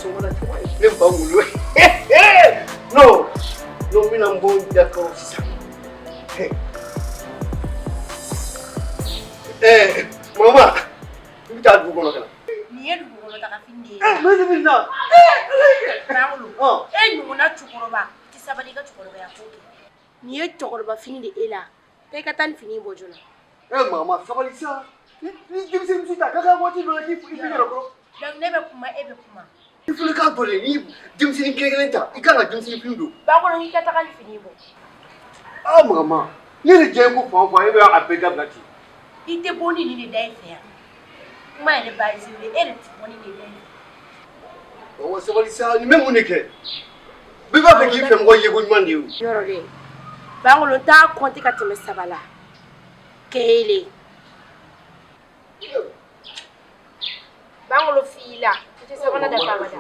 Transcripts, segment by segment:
so wala to ne bangulo no no mina mbongi d'accord ça mama tu ta du kono kala ni edu kono ta ka finde mais mina bangulo nyuna chukoroba tisabali ka chukoroba ya foke ni e chukoroba finde ela pe ka tan fini bojuna mama sabali ça ni dimse msuta kaka wati do ni fingero ko donc nebe kuma ebe kuma il faut le cas pour les ni dimse ni kelenta ikanga dimse ni findo bangulo ni ka ta kan fini bo mama ni le jengo fo ebe apega blati ite boni ni dai fe ma ne ba zile ere ti boni ni dai o sabali ça ni même oneke biba fe ki fe ngo yego nyande yo yoro de bangulo ta konti ka teme sabala kele bangulo fila ite sabana da famada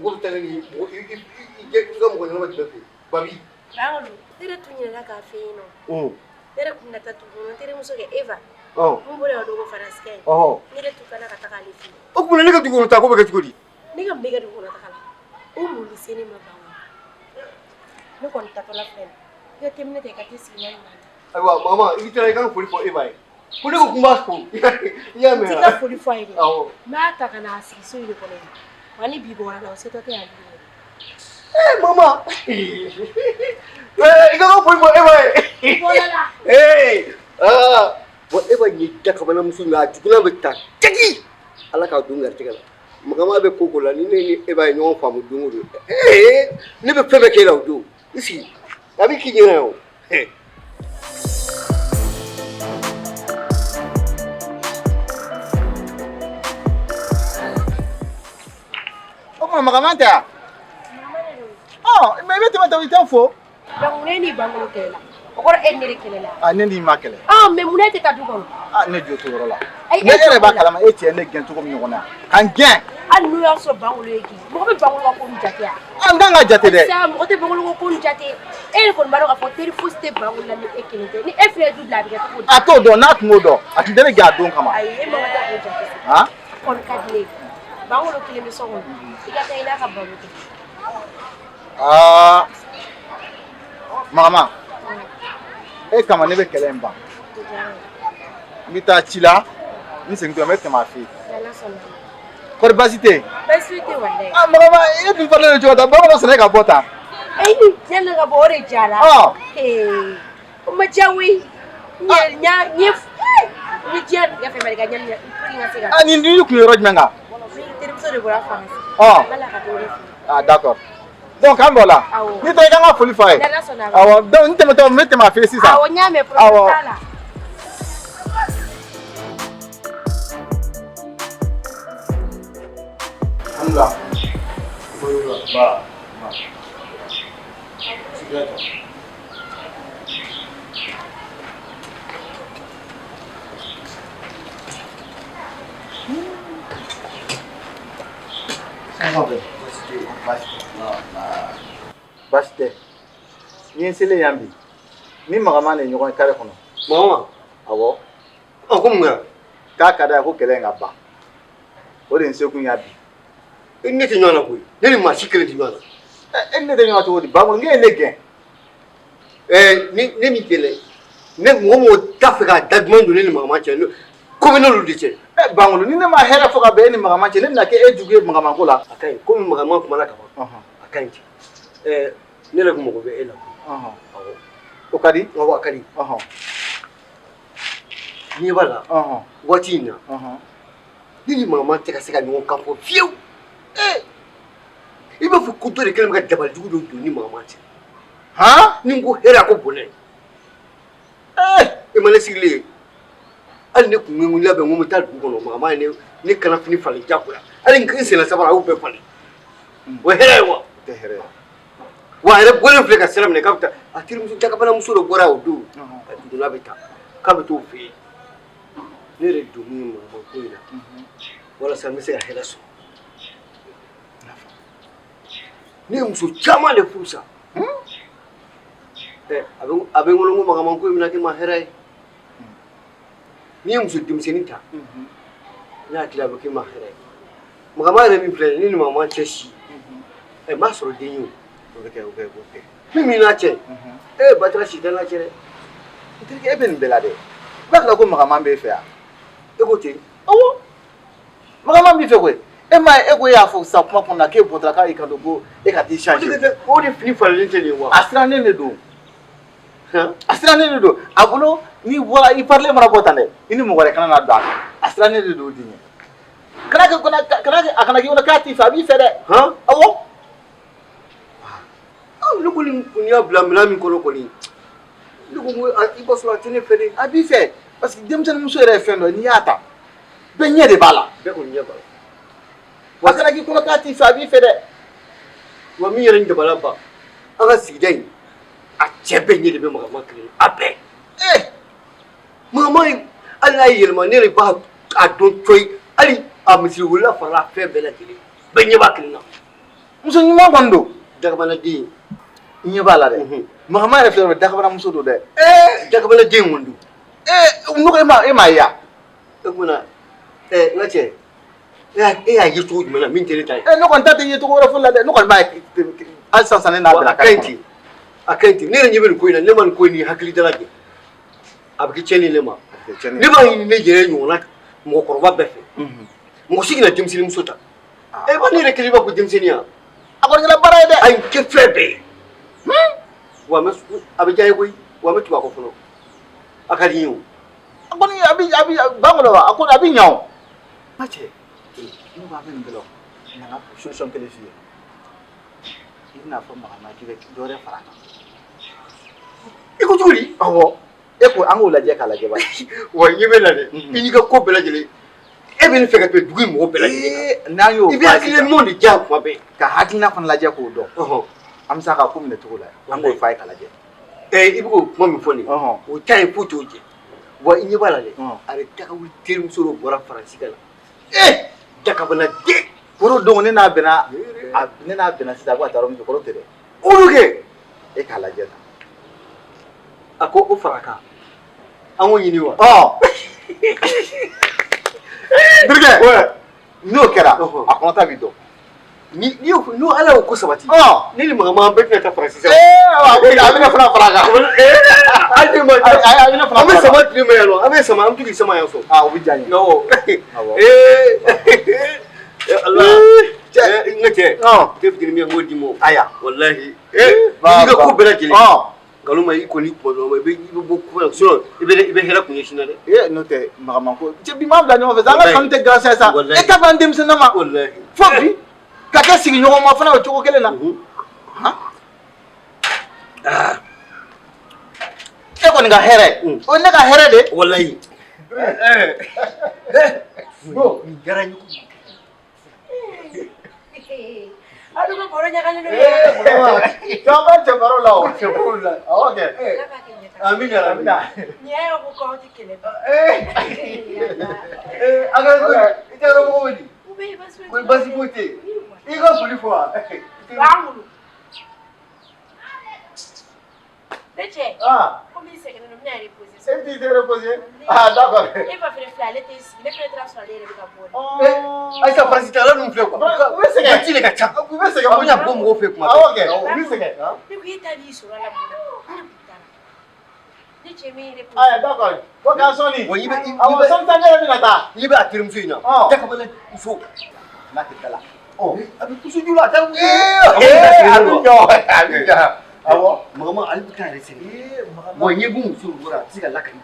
Ngomtani ige mo ngoma tbefe babi bangulo tere tunyina na ka feino tere kunna tatu tere musoge eva mbole wa dogo faraske nile tukana kataka alifi okuna nika tuko ta ko be tukudi nika mbega dogo na takala umu liseni mabawa niko nitatola friend ya temne te katisi nyani aiwa mama itira kan fuli for eva kule ko kumba ko ya me tika fuli for eva ma takana asiki so ile kone wani bibo wala useto te ali mama ika ko fuli for eva bolala whatever you talk about musulma tukuna betta tagi ala ka dungar tigala magama be kokola ni ne e bay ñoo famu dungu ne be febe ke law do isi abi ki ñena yo magama ta me beti mata witan fo donc ni bangulo kela okoro enere kelela ne ndi makele mais munete ka dugo ne jo to rola ne ere ba kala ma eti ne gen to ko mi ngona kan gen nu ya so bangulo eki mo be bangulo ko njate ya ndanga jate de sa mo te bangulo ko njate e ko mbaro ka foteri fuste bangulo ni ekelete ni efe du la bi ka ko ato do na mo do ati de ga don kama ai e mo ta ko njate kon kadle bangulo kile mi so ko ikata ina ka bangulo mama kama ne be kele mba mita chila ni sengto me te ma fi ko basite wale mama du parle de jota ba ko sene ka bota ni jelle ka bore jala o ma jawi nya ni jen ya fe maliga nya nga sega ni ku yoro jmenga termiso de bora france bala ka dore d'accord donc an bola ni to nga foli fa awo donc ni te mete ma fi sisa awo nya me profala Alhamdulillah. Ba. Sigata. Baste. Ni sele yambi. Ni magama ne nyogon kare kono. mama Awo. ko mga Ka kada ko kele ngaba. O de nseku yabi. ne te ñona ko ne ma sikere ti ñona Ne de nyoto wodi ba mo nge ne gen. ne mi kele ne mo tafika dagmando ne mama che ko be no lu de che Bangolo ni ne ma hera fo ka be ni magama che ne na ke eduge magama ko la. akai ko mama ko mala ka ba akai ne le ko mo ko be ela O kadi? awo akari ni bala wati na ni mama te ka se ka ñon kampo fiu ibe fu kuto de kelma ka dabal dugu do ni mama te ni ko hera ko bonen e mala sigile al ne ku ngi labe mo tal dugu no mama ne kana fini fali jakula al ngi sela sabara u be fali wo hera wa Te here. wa ere bolen fle ka selam ne kapta atiri musu jaka bana musu do gora o do du la beta ka be to fi ne re do mi mama ko ina wala sa mi se ka hela so ne musu chama le fusa abe ngolongo Makama ko mina ke mahera ni muso dimseni ta na kila be ke mahera Makama re mi play ni mama cheshi ma soro denyo okay mimi na che batra shita na chere Ntirike ebe nbelade ba kala ko Makama be fe a ekote awo Makama be fe ko ego ya fo sa kuma kuna ke botra ka ikado go e ka ti change o de fini falente ni wa asira ne do asira ne do abulo ni wala I parler mara botane ini mo gore kana na do asira ne do dinye kana akana ki wona ka ti fa bi fe de awo lu ko ni kunya blamla mi ko ko ni lu ko I boss la tene fele abi fe parce que dem tan muso re fe no ni ata be nye de bala be ko nya bala akana ki ko ka ti fa bi fe de wa mi yere ndabala ba aga sigdai a chebe nye de be Makama kire abe Makama ala yelma ne re ba a don toy ali a misiri wala fara fe bela kire be nye ba kire na muso nyuma gondo daga bana di nye bala de Makama re fe daga bana muso do de daga bana di ngundu no ko ma ya kuna ngache ya yitu mena min tere tai no kon tate yitu ko fulla de no kon ma al sansane na bela akenti ne re nyebe ko ina ne man ko ni hakili dalage abki cheni lema ne ba ni ne jere nyona mo korba befe mo sigina timsini musota ba ne re kiliba ko timsini ya akon ngala bara de ay ke febe wa mes abijay koy wa metu ko fono akadi yu akon abi bangulo akon abi nyaw mache no ba ben belo na solution kele fi ina fa Makama ki be dore faraka iko juri awo eko angola je kala je ba wa nyebe la de ini ka ko bela jele e be ni feka pe dugi mo bela jele na yo ibi akile mo ni ja ko be ka hakina fan la je ko do am saka ko min to la ango fay kala je ibu mo mi foni o tay puto je wa inyi bala de are taka wul tirim soro bora faransi kala daka bala de boro do ne na bena ne na bena sita ko ataro mi ko tere oruge e kala je ako o faraka anwo yini wa birge no kera akonta bido ni no ala ko sabati ni li Makama be ta faransi sa abina fara faraka ade ma abina fara ame sama tri me lo ame sama am tuki sama yaso obi jani no Allah ngate def dini mi ngodi mo aya wallahi ni ga ko bela jeli galuma iko ni ko no be bo ko so ibe hera kunye shina de no te Makama ko je bi ma bla no fe zanga kan te grâce ça e ka ban dem senama wallahi fobi ka ke sigi nyogo ma fana o choko kele na e ko ni ga here o ne ga here de wallahi bo garanyu aduh ko boro nyakane no Coba lawo okay amin ya rabbi nyayo ko ko tikele aga ko itaro ko wodi ube basu ko basi pote iko puli fo bangulu Leche come se che non mi hai riposo senti te reposer d'accord e va fare flale te le fare trasferire di capone ai sa frasitala non fle ko wese ga tile ka chap wese ga bunya bom go fe kuma okay wese ga ni ko ita di so la buona Leche mi riposo d'accord ko ga soni wo yibe awo sometimes na minata yibe atirim suina taka bale ifo na kitala abi kusu jula ta abi yo awo Makama albuta rese wo yibu musu gura tiga lakari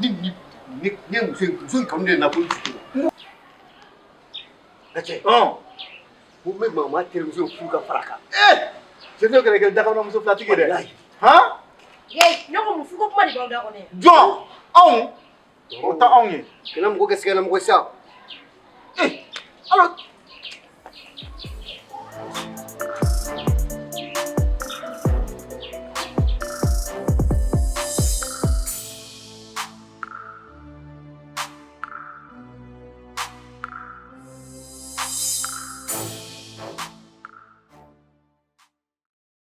ni musu kamne na pun Leche bu me Makama atirim musu fuka faraka je ne kere ke dakona muso fatigue de Yey, noko mufuko kuma di bawda kone. John, on. Ota on ye. Kena mko kesi kena mko sa. Alors